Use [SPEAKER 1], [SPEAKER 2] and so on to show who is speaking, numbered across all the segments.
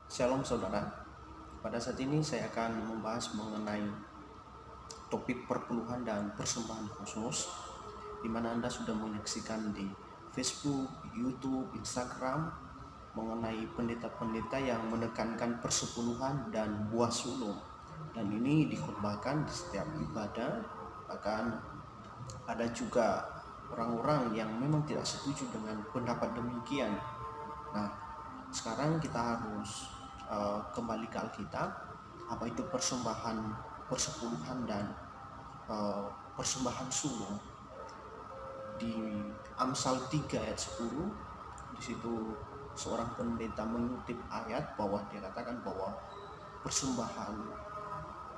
[SPEAKER 1] Shalom saudara, pada saat ini saya akan membahas mengenai topik perpuluhan dan persembahan khusus, di mana Anda sudah menyaksikan di Facebook, YouTube, Instagram mengenai pendeta-pendeta yang menekankan persepuluhan dan buah sulung, dan ini dikhotbahkan di setiap ibadah. Bahkan ada juga orang-orang yang memang tidak setuju dengan pendapat demikian. Nah, sekarang kita harus kembali ke Alkitab, apa itu persembahan persepuluhan dan persembahan sulung. Di Amsal 3 ayat 10, di situ seorang pendeta mengutip ayat bahwa dia katakan bahwa persembahan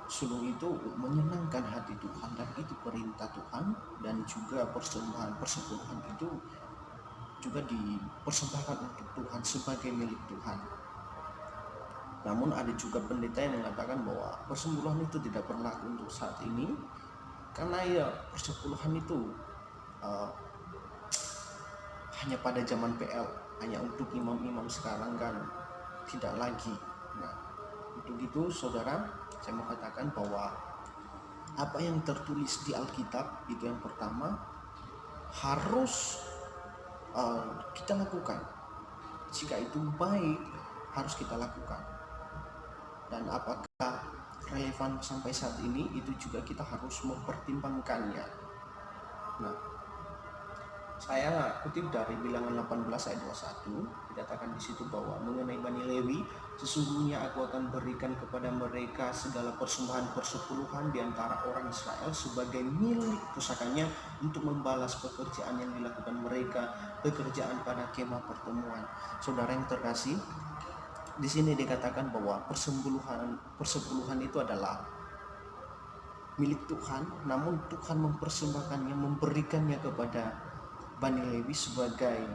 [SPEAKER 1] sulung itu menyenangkan hati Tuhan dan itu perintah Tuhan, dan juga persembahan persepuluhan itu juga dipersembahkan untuk Tuhan sebagai milik Tuhan. Namun ada juga pendeta yang mengatakan bahwa persepuluhan itu tidak berlaku untuk saat ini, karena ya persepuluhan itu hanya pada zaman PL, hanya untuk imam-imam sekarang kan tidak lagi. Nah, untuk itu saudara, saya mau katakan bahwa apa yang tertulis di Alkitab itu yang pertama harus kita lakukan. Jika itu baik, harus kita lakukan. Dan apakah relevan sampai saat ini, itu juga kita harus mempertimbangkannya. Nah, saya kutip dari Bilangan 18 ayat 21, dikatakan di situ bahwa mengenai Bani Lewi, sesungguhnya aku akan berikan kepada mereka segala persembahan persepuluhan di antara orang Israel sebagai milik pusakanya untuk membalas pekerjaan yang dilakukan mereka, pekerjaan pada kemah pertemuan. Saudara yang terkasih, di sini dikatakan bahwa persepuluhan itu adalah milik Tuhan, namun Tuhan mempersembahkannya, memberikannya kepada Bani Lewi sebagai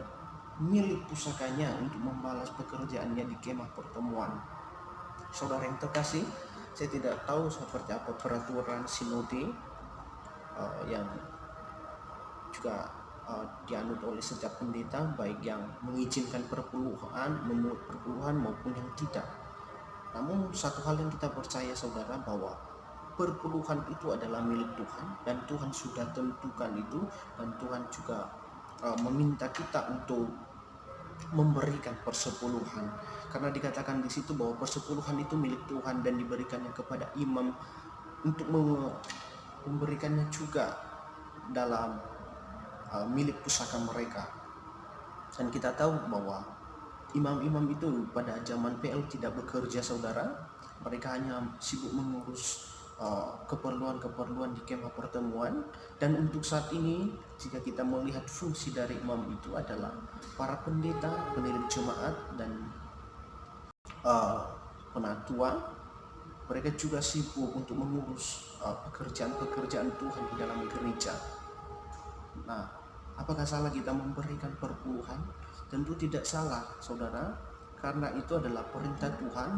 [SPEAKER 1] milik pusakanya untuk membalas pekerjaannya di kemah pertemuan. Saudara yang terkasih, saya tidak tahu seperti apa peraturan sinode yang juga dianut oleh setiap pendeta, baik yang mengizinkan perpuluhan, memungut perpuluhan maupun yang tidak. Namun satu hal yang kita percaya saudara, bahwa perpuluhan itu adalah milik Tuhan, dan Tuhan sudah tentukan itu, dan Tuhan juga meminta kita untuk memberikan persepuluhan, karena dikatakan di situ bahwa persepuluhan itu milik Tuhan dan diberikannya kepada imam untuk memberikannya juga dalam milik pusaka mereka. Dan kita tahu bahwa imam-imam itu pada zaman PL tidak bekerja saudara, mereka hanya sibuk mengurus keperluan-keperluan di kemah pertemuan. Dan untuk saat ini, jika kita melihat fungsi dari imam itu adalah para pendeta, penilik jemaat, dan penatua, mereka juga sibuk untuk mengurus pekerjaan-pekerjaan Tuhan di dalam gereja. Nah, apakah salah kita memberikan perpuluhan? Tentu tidak salah saudara, karena itu adalah perintah Tuhan,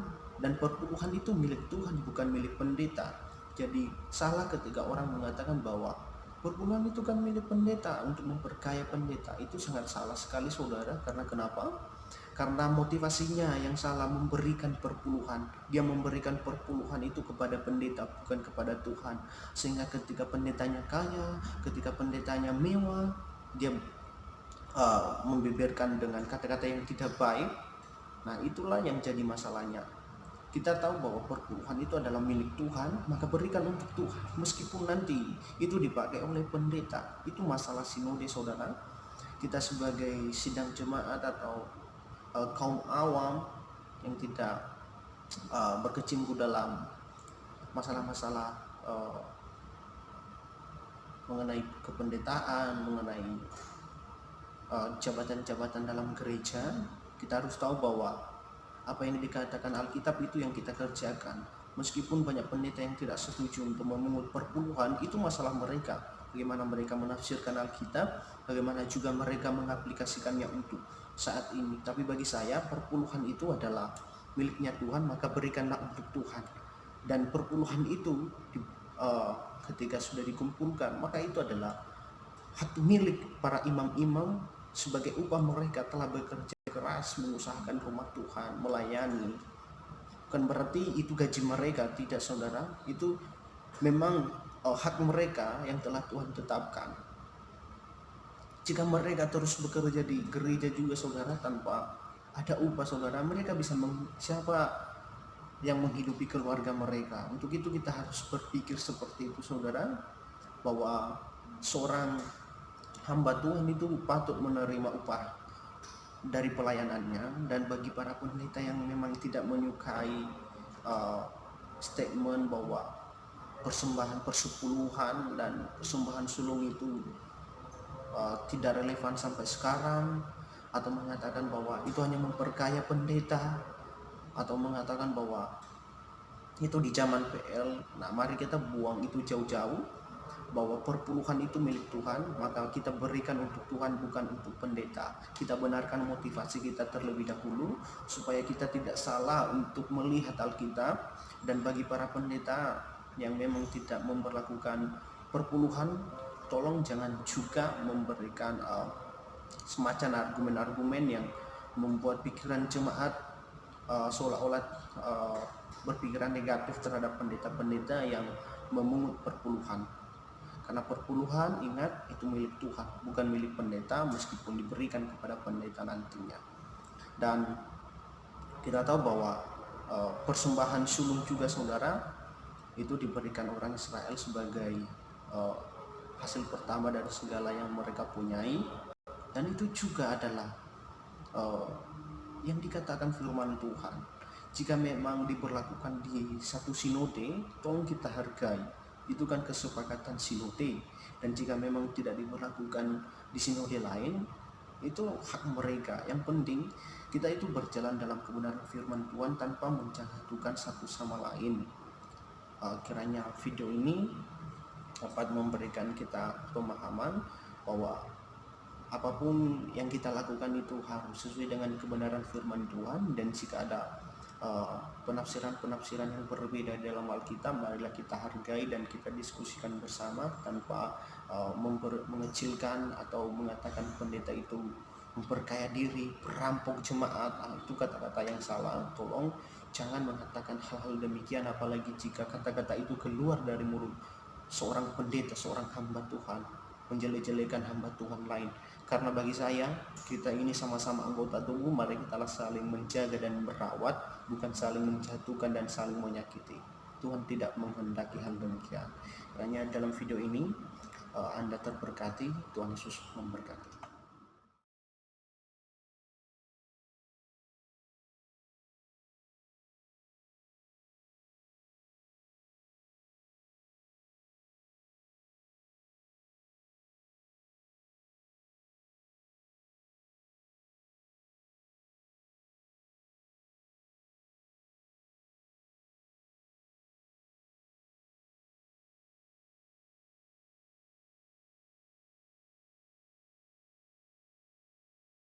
[SPEAKER 1] dan perpuluhan itu milik Tuhan, bukan milik pendeta. Jadi salah ketika orang mengatakan bahwa perpuluhan itu kan milik pendeta untuk memperkaya pendeta. Itu sangat salah sekali saudara. Karena kenapa? Karena motivasinya yang salah memberikan perpuluhan. Dia memberikan perpuluhan itu kepada pendeta, bukan kepada Tuhan. Sehingga ketika pendetanya kaya, ketika pendetanya mewah, dia membeberkan dengan kata-kata yang tidak baik. Nah, itulah yang jadi masalahnya. Kita tahu bahwa perpuluhan itu adalah milik Tuhan, maka berikan untuk Tuhan, meskipun nanti itu dipakai oleh pendeta. Itu masalah sinode saudara. Kita sebagai sidang jemaat atau kaum awam yang tidak berkecimpung dalam masalah-masalah mengenai kependetaan, mengenai jabatan-jabatan dalam gereja, kita harus tahu bahwa apa yang dikatakan Alkitab itu yang kita kerjakan. Meskipun banyak pendeta yang tidak setuju untuk memungut perpuluhan, itu masalah mereka. Bagaimana mereka menafsirkan Alkitab, bagaimana juga mereka mengaplikasikannya untuk saat ini. Tapi bagi saya, perpuluhan itu adalah miliknya Tuhan, maka berikanlah untuk Tuhan. Dan perpuluhan itu ketika sudah dikumpulkan, maka itu adalah hak milik para imam-imam sebagai upah mereka telah bekerja keras mengusahakan rumah Tuhan, melayani. Bukan berarti itu gaji mereka, tidak saudara. Itu memang hak mereka yang telah Tuhan tetapkan. Jika mereka terus bekerja di gereja juga saudara tanpa ada upah saudara, mereka bisa siapa yang menghidupi keluarga mereka? Untuk itu kita harus berpikir seperti itu saudara, bahwa seorang hamba Tuhan itu patut menerima upah dari pelayanannya. Dan bagi para pendeta yang memang tidak menyukai statement bahwa persembahan persepuluhan dan persembahan sulung itu tidak relevan sampai sekarang, atau mengatakan bahwa itu hanya memperkaya pendeta, atau mengatakan bahwa itu di zaman PL. Nah, mari kita buang itu jauh-jauh, bahwa perpuluhan itu milik Tuhan, maka kita berikan untuk Tuhan, bukan untuk pendeta. Kita benarkan motivasi kita terlebih dahulu supaya kita tidak salah untuk melihat Alkitab. Dan bagi para pendeta yang memang tidak memperlakukan perpuluhan, tolong jangan juga memberikan semacam argumen-argumen yang membuat pikiran jemaat seolah-olah berpikiran negatif terhadap pendeta-pendeta yang memungut perpuluhan. Karena perpuluhan, ingat, itu milik Tuhan, bukan milik pendeta, meskipun diberikan kepada pendeta nantinya. Dan kita tahu bahwa persembahan sulung juga saudara, itu diberikan orang Israel sebagai hasil pertama dari segala yang mereka punyai. Dan itu juga adalah yang dikatakan firman Tuhan. Jika memang diberlakukan di satu sinode, tolong kita hargai. Itu kan kesepakatan sinode. Dan jika memang tidak diberlakukan di sinode lain, itu hak mereka. Yang penting kita itu berjalan dalam kebenaran firman Tuhan tanpa menjatuhkan satu sama lain. Kiranya video ini dapat memberikan kita pemahaman bahwa apapun yang kita lakukan itu harus sesuai dengan kebenaran firman Tuhan. Dan jika ada penafsiran-penafsiran yang berbeda dalam Alkitab, marilah kita hargai dan kita diskusikan bersama tanpa mengecilkan atau mengatakan pendeta itu memperkaya diri, perampok jemaat. Itu kata-kata yang salah. Tolong jangan mengatakan hal-hal demikian, apalagi jika kata-kata itu keluar dari mulut seorang pendeta, seorang hamba Tuhan, menjelek-jelekan hamba Tuhan lain. Karena bagi saya, kita ini sama-sama anggota tubuh, mari kita saling menjaga dan merawat, bukan saling menjatuhkan dan saling menyakiti. Tuhan tidak menghendaki hal demikian. Hanya dalam video ini Anda terberkati. Tuhan Yesus memberkati.